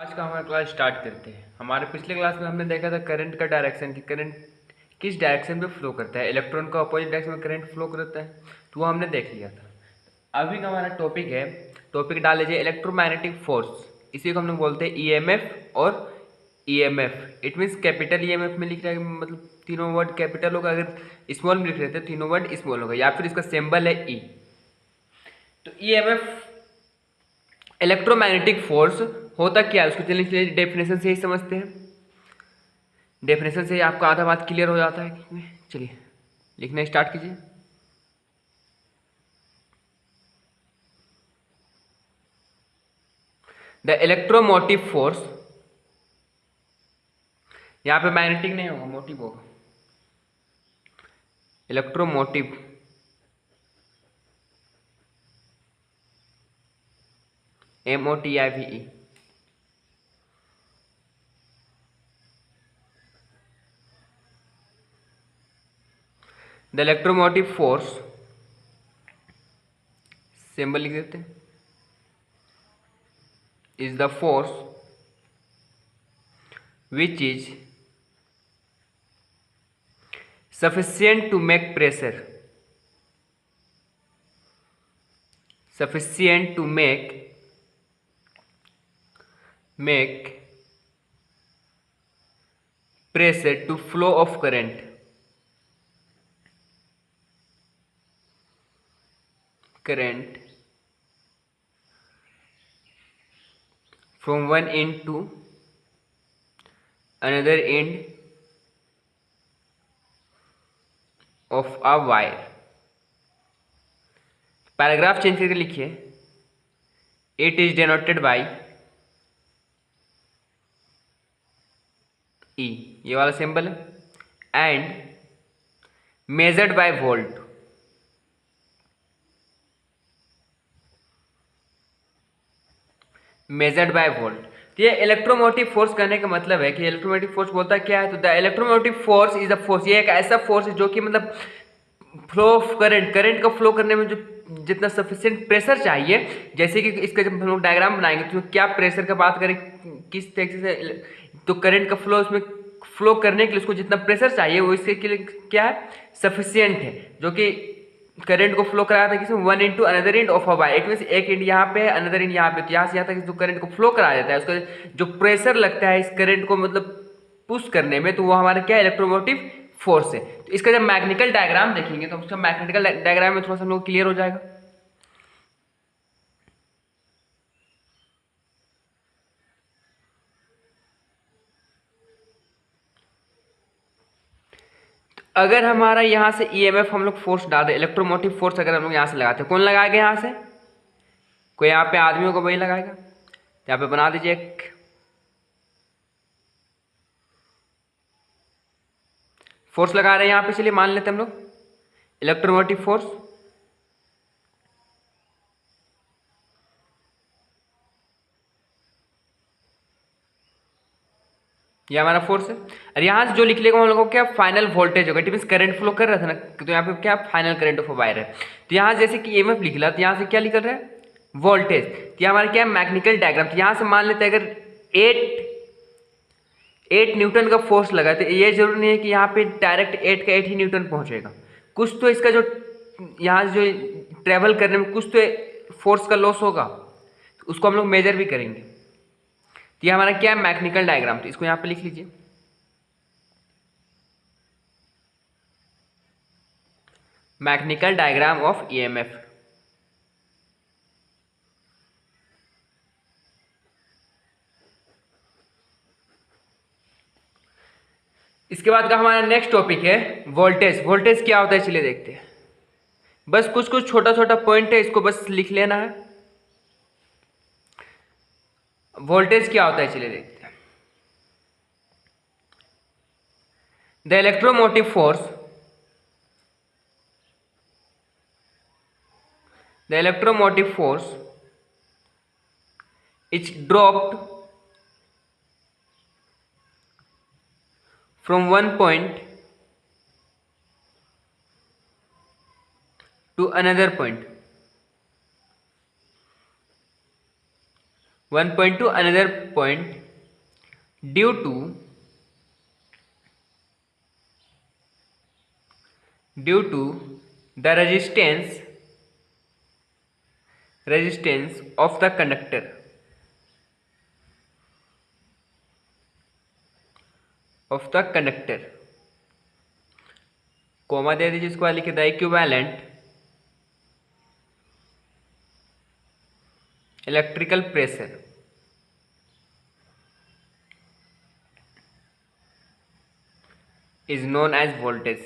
आज का हमारा क्लास स्टार्ट करते हैं। हमारे पिछले क्लास में हमने देखा था करंट का डायरेक्शन कि करंट किस डायरेक्शन में फ्लो करता है। इलेक्ट्रॉन का अपोजिट डायरेक्शन में करंट फ्लो करता है, तो वो हमने देख लिया था। अभी का हमारा टॉपिक है, टॉपिक डाल लीजिए इलेक्ट्रोमैग्नेटिक फोर्स। इसी को हम लोग बोलते हैं ईएमएफ और EMF. It means capital EMF में लिख रहा है, मतलब तीनों वर्ड कैपिटल होगा, अगर स्मॉल में लिख रहे थे तीनों वर्ड स्मॉल होगा, या फिर इसका सिंबल है ई। तो ईएमएफ इलेक्ट्रोमैग्नेटिक फोर्स होता क्या है उसको चलिए डेफिनेशन से ही समझते हैं। डेफिनेशन से ही आपका आधा बात क्लियर हो जाता है। चलिए लिखना स्टार्ट कीजिए। द इलेक्ट्रोमोटिव फोर्स, यहाँ पे मैग्नेटिक नहीं होगा, मोटिव होगा। Electromotive MOTIVE। The electromotive force, symbol लिख देते हैं, is the force which is sufficient to make pressure, sufficient to make pressure to flow of current, current from one end to another end of a wire। Paragraph change करके लिखिए, it is denoted by E, ये वाला symbol है, and measured by volt, measured by volt. तो ये electromotive force करने का मतलब है कि इलेक्ट्रोमोटिव फोर्स बोलता क्या है, तो the electromotive force is a force, ये एक ऐसा फोर्स है जो कि मतलब फ्लो ऑफ करंट, करंट का फ्लो करने में जो जितना सफिशिएंट प्रेशर चाहिए, जैसे कि इसका जब हम लोग डायग्राम बनाएंगे तो क्या प्रेशर का बात करें, किस तरीके से, तो करंट का फ्लो उसमें फ्लो करने के लिए उसको जितना प्रेशर चाहिए वो इसके लिए क्या है, सफिशिएंट है, जो कि करंट को फ्लो कराया था किसमें, one into another end of a wire. It mean एक इंड यहाँ पे है, अनदर इंड यहाँ पे, तो यहाँ से यहाँ तक जो करंट को फ्लो करा देता है, उसका जो प्रेशर लगता है इस करंट को मतलब पुश करने में, तो वो हमारा क्या इलेक्ट्रोमोटिव फोर्स है। तो इसका जब मैकेनिकल डायग्राम देखेंगे तो उसका मैकेनिकल डायग्राम में थोड़ा सा हम लोग क्लियर हो जाएगा। अगर हमारा यहाँ से ईएमएफ हम लोग फोर्स डाल दे, इलेक्ट्रोमोटिव फोर्स अगर हम लोग यहाँ से लगाते हैं, कौन लगाएगा यहाँ से, कोई यहाँ पे आदमी होगा वही लगाएगा। यहाँ पे बना दीजिए एक फोर्स लगा रहे हैं यहाँ पे, चलिए मान लेते हैं हम लोग इलेक्ट्रोमोटिव फोर्स। ये हमारा फोर्स है, और यहाँ से जो लिख लेगा हम लोगों को क्या फाइनल वोल्टेज होगा। इट मीन करंट फ्लो कर रहा था ना, तो यहाँ पे क्या फाइनल करंट ऑफ वायर है। तो यहाँ जैसे कि ईएमएफ लिख रहा, तो यहाँ से क्या लिख रहा है, वोल्टेज। तो हमारा क्या है मैकेनिकल डायग्राम। तो यहाँ से मान लेते हैं अगर 8 न्यूटन का फोर्स लगा, तो ये जरूरी नहीं है कि यहाँ पे डायरेक्ट 8 का 8 ही न्यूटन पहुँचेगा, कुछ तो इसका जो यहाँ जो ट्रेवल करने में कुछ तो फोर्स का लॉस होगा, तो उसको हम लोग मेजर भी करेंगे। तो ये हमारा क्या है मैकेनिकल डायग्राम, तो इसको यहाँ पे लिख लीजिए, मैकेनिकल डायग्राम ऑफ ईएमएफ। इसके बाद का हमारा नेक्स्ट टॉपिक है वोल्टेज। वोल्टेज क्या होता है चलिए देखते हैं। बस कुछ कुछ छोटा छोटा पॉइंट है, इसको बस लिख लेना है। वोल्टेज क्या होता है चलिए देखते हैं। The electromotive force, the electromotive force is dropped from one point two another point, 1 point to another point due to the resistance of the conductor, comma दे दीजिए, इसको लिखे the equivalent electrical pressure is known as voltage।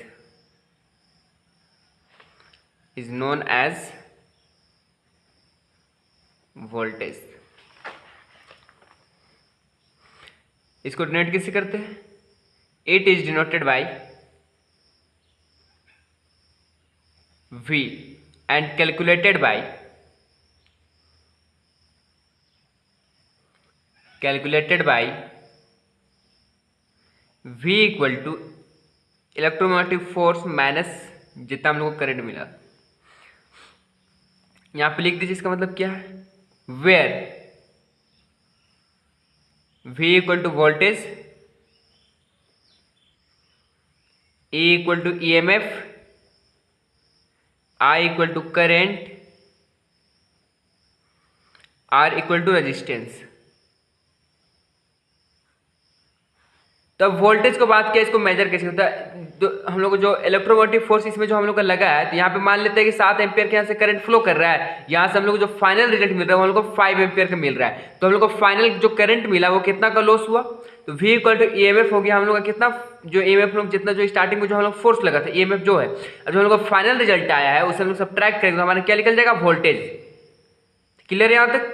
इसको denote किससे करते हैं? It is denoted by V and calculated by V equal to electromotive force minus जितना हम लोग को करंट मिला। यहां पे लिख दीजिए, इसका मतलब क्या है? Where V equal to voltage, E equal to EMF, I equal to current, R equal to resistance. तो वोल्टेज को बात किया, इसको मेजर कैसे होता है? तो हम लोग को जो इलेक्ट्रोमोटिव फोर्स इसमें जो हम लोग का लगा है, तो यहाँ पे मान लेते हैं कि 7 एम्पियर के यहाँ से करंट फ्लो कर रहा है। यहाँ से हम लोग को जो फाइनल रिजल्ट मिल रहा है वो हम लोग को 5 एम्पियर का मिल रहा है। तो हम लोग को फाइनल जो करंट मिला वो कितना का लॉस हुआ? तो V इक्वल टू EMF हो गया हम लोग का कितना, जो EMF लोग जितना जो स्टार्टिंग में जो हम लोग फोर्स लगा था EMF जो है, और जो हम लोग का फाइनल रिजल्ट आया है उसे हम लोग सब्ट्रैक्ट करेंगे तो हमारा क्या निकल जाएगा? वोल्टेज। क्लियर है यहाँ तक?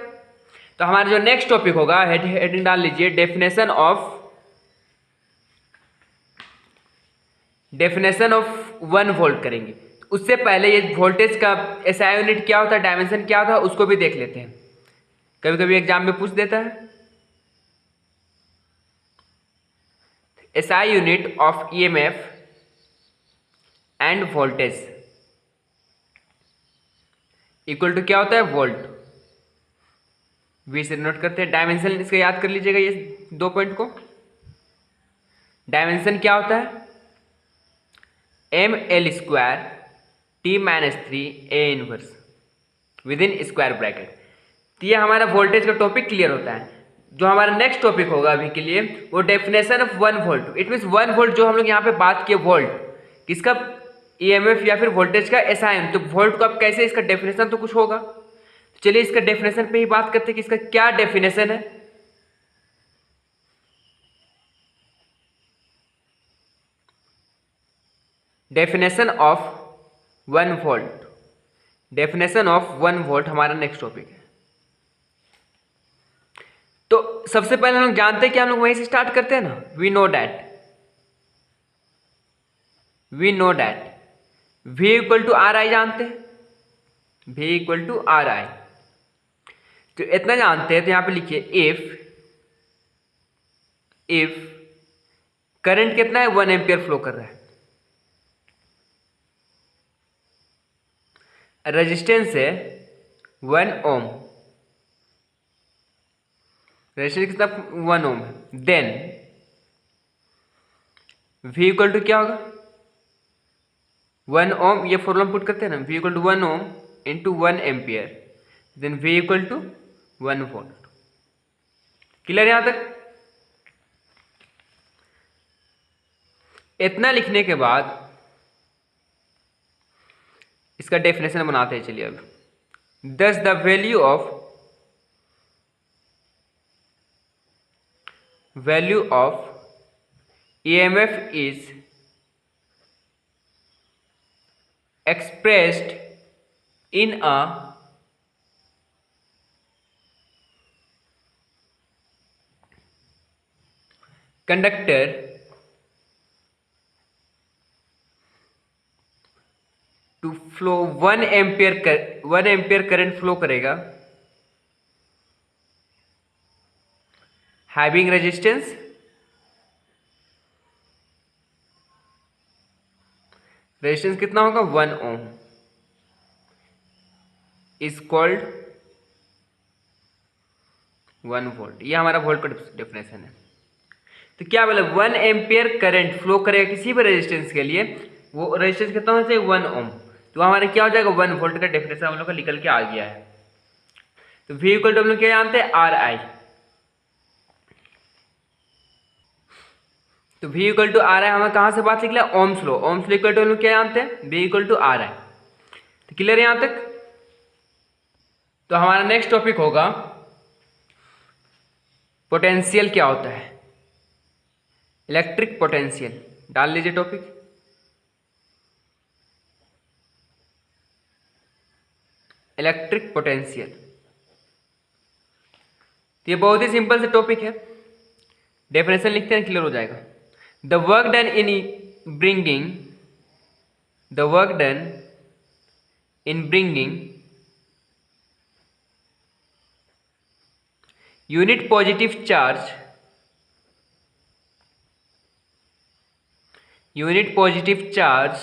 तो हमारा जो नेक्स्ट टॉपिक होगा, हेडिंग डाल लीजिए, डेफिनेशन ऑफ 1 वोल्ट करेंगे। उससे पहले ये वोल्टेज का एसआई यूनिट क्या होता है, डायमेंशन क्या होता है, उसको भी देख लेते हैं। कभी कभी एग्जाम में पूछ देता है। SI unit of EMF and voltage equal to क्या होता है? वोल्ट। वी से नोट करते हैं। डायमेंशन इसका याद कर लीजिएगा, ये 2 पॉइंट को। डायमेंशन क्या होता है? ml² t-3 a inverse with in square bracket. तो ये हमारा वोल्टेज का टॉपिक क्लियर होता है। जो हमारा नेक्स्ट टॉपिक होगा अभी के लिए वो definition of 1 volt. It means 1 volt जो हम लोग यहाँ पे बात किए, वोल्ट किसका? ईएमएफ या फिर वोल्टेज का एसआई। तो वोल्ट को अब कैसे, इसका डेफिनेशन तो कुछ होगा। चलिए इसका डेफिनेशन पे ही बात करते हैं कि इसका क्या डेफिनेशन है। Definition of 1 volt, definition of 1 volt हमारा नेक्स्ट टॉपिक है। तो सबसे पहले हम लोग जानते हैं कि हम लोग वहीं से स्टार्ट करते हैं ना। We know that V equal to R I जानते हैं, V equal to R I. तो इतना जानते हैं, तो यहां पे लिखिए इफ करंट कितना है? 1 एम्पियर फ्लो कर रहा है। रेजिस्टेंस है 1 ओम, रेजिस्टेंस कितना? 1 ओम है। देन V इक्वल टू क्या होगा? 1 ओम, ये फॉर्मूला पुट करते हैं ना, V equal to 1 ohm into 1 ampere, then V equal to 1 volt. Clear यहां तक? इतना लिखने के बाद इसका डेफिनेशन बनाते हैं। चलिए अब, दस the value of EMF is expressed in a conductor to flow 1 ampere current flow करेगा, हैविंग रेजिस्टेंस कितना होगा? 1 ओम, इज कॉल्ड 1 वोल्ट, ये हमारा वोल्ट का डेफिनेशन है। तो क्या बोले 1 एम्पियर करंट फ्लो करेगा किसी भी रेजिस्टेंस के लिए, वो रेजिस्टेंस कितना होना चाहिए 1 ओम। तो हमारा क्या हो जाएगा 1 वोल्ट का डेफिनेशन हम लोग का निकल के आ गया है। तो V इक्वल टू हम लोग क्या जानते हैं आर आई। तो V equal to R I हमें कहाँ से बात लिख लिया ohm's law. Ohm's law equal to हम लोग क्या जानते हैं V equal to R I. तो क्लियर है यहाँ तक। तो हमारा नेक्स्ट टॉपिक होगा पोटेंशियल क्या होता है, इलेक्ट्रिक पोटेंशियल। डाल लीजिए टॉपिक। इलेक्ट्रिक पोटेंशियल, ये बहुत ही सिंपल से टॉपिक है, डेफिनेशन लिखते हैं क्लियर हो जाएगा। The work done in bringing, the work done in bringing unit positive charge, unit positive charge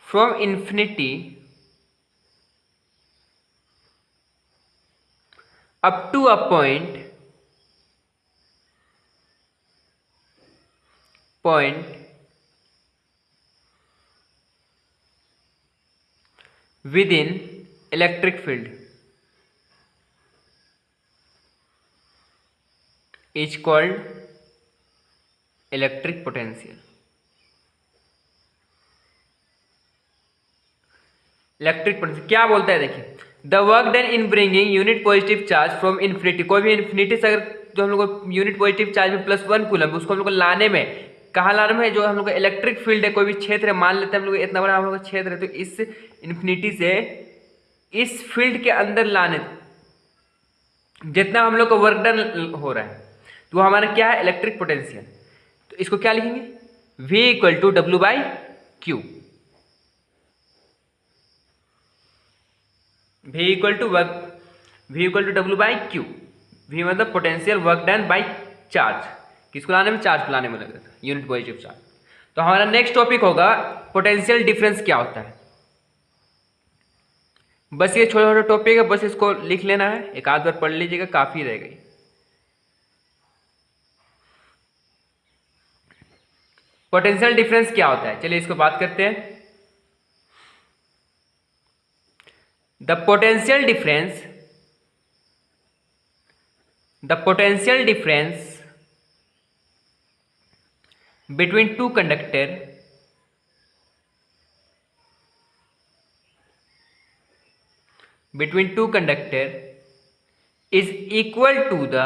from infinity up to a point within electric field is called electric potential। Electric potential क्या बोलता है देखिए, the work done in bringing unit positive charge from infinity, कोई भी infinity से अगर जो हम लोग को यूनिट पॉजिटिव चार्ज में +1 कूलम उसको हम लोग को लाने में, कहाँ लाने में, जो हम लोग का इलेक्ट्रिक फील्ड है कोई भी क्षेत्र है, मान लेते हैं हम लोग इतना बड़ा हम लोग का क्षेत्र है, तो इस इन्फिनिटी से इस फील्ड के अंदर लाने जितना हम लोग का वर्क डन हो रहा है, तो हमारा क्या है इलेक्ट्रिक पोटेंशियल। तो इसको क्या लिखेंगे V equal to W by Q. V equal to W by Q. V मतलब potential work done by charge, किसको लाने में, चार्ज को लाने में लगता है, यूनिट पॉजिटिव चार्ज। तो हमारा नेक्स्ट टॉपिक होगा पोटेंशियल डिफरेंस क्या होता है। बस ये छोटा छोटा टॉपिक है, बस इसको लिख लेना है, एक आध बार पढ़ लीजिएगा काफी रह गई। पोटेंशियल डिफरेंस क्या होता है, चलिए इसको बात करते हैं। The potential difference between two conductor is equal to the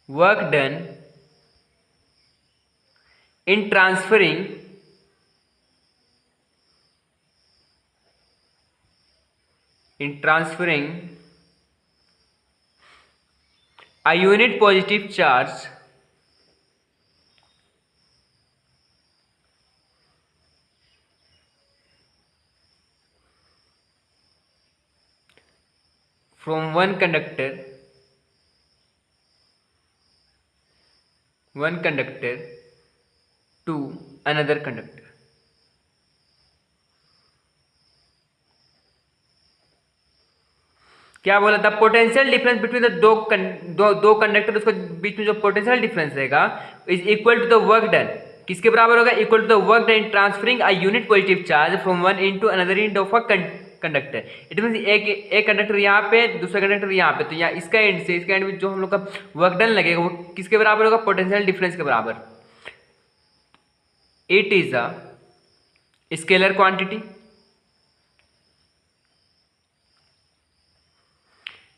work done in transferring a unit positive charge from one conductor to another conductor। क्या बोला था, पोटेंशियल डिफरेंस बिटवीन द दो कंडक्टर, उसके बीच में जो पोटेंशियल डिफरेंस रहेगा is equal to the work done, किसके बराबर होगा, equal to the work done in transferring a unit positive charge from one into another end of a conductor. It means एक कंडक्टर यहाँ पे, दूसरा कंडक्टर यहाँ पे, तो यहाँ इसका एंड से इसका एंड में जो हम लोग का वर्क डन लगेगा वो किसके बराबर होगा, पोटेंशियल डिफरेंस के बराबर। It is a scalar quantity,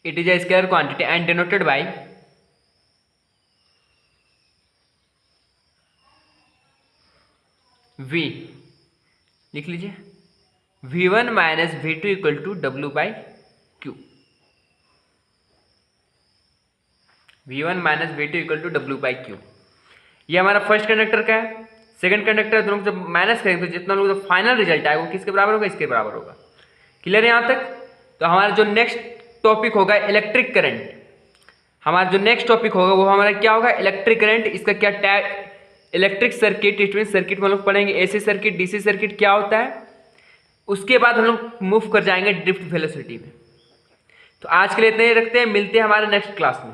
it is a scalar quantity and denoted by V। लिख लीजिए V1 minus V2 equal to W by Q. V1 minus V2 equal to W by Q, ये हमारा first conductor का है। Second conductor दोनों को जब minus करेंगे तो जितना लोग जो फाइनल रिजल्ट आएगा वो किसके बराबर होगा, इसके बराबर होगा। क्लियर है यहाँ तक। तो हमारा जो नेक्स्ट टॉपिक होगा इलेक्ट्रिक करंट, हमारा जो नेक्स्ट टॉपिक होगा वो हमारा क्या होगा, इलेक्ट्रिक करंट। इसका क्या tag, electric circuit, it mean circuit में लोग पढ़ेंगे एसी सर्किट, डीसी सर्किट क्या होता है, उसके बाद हम लोग मूव कर जाएंगे ड्रिफ्ट वेलोसिटी में। तो आज के लिए इतना ही रखते हैं, मिलते हैं हमारे नेक्स्ट क्लास में।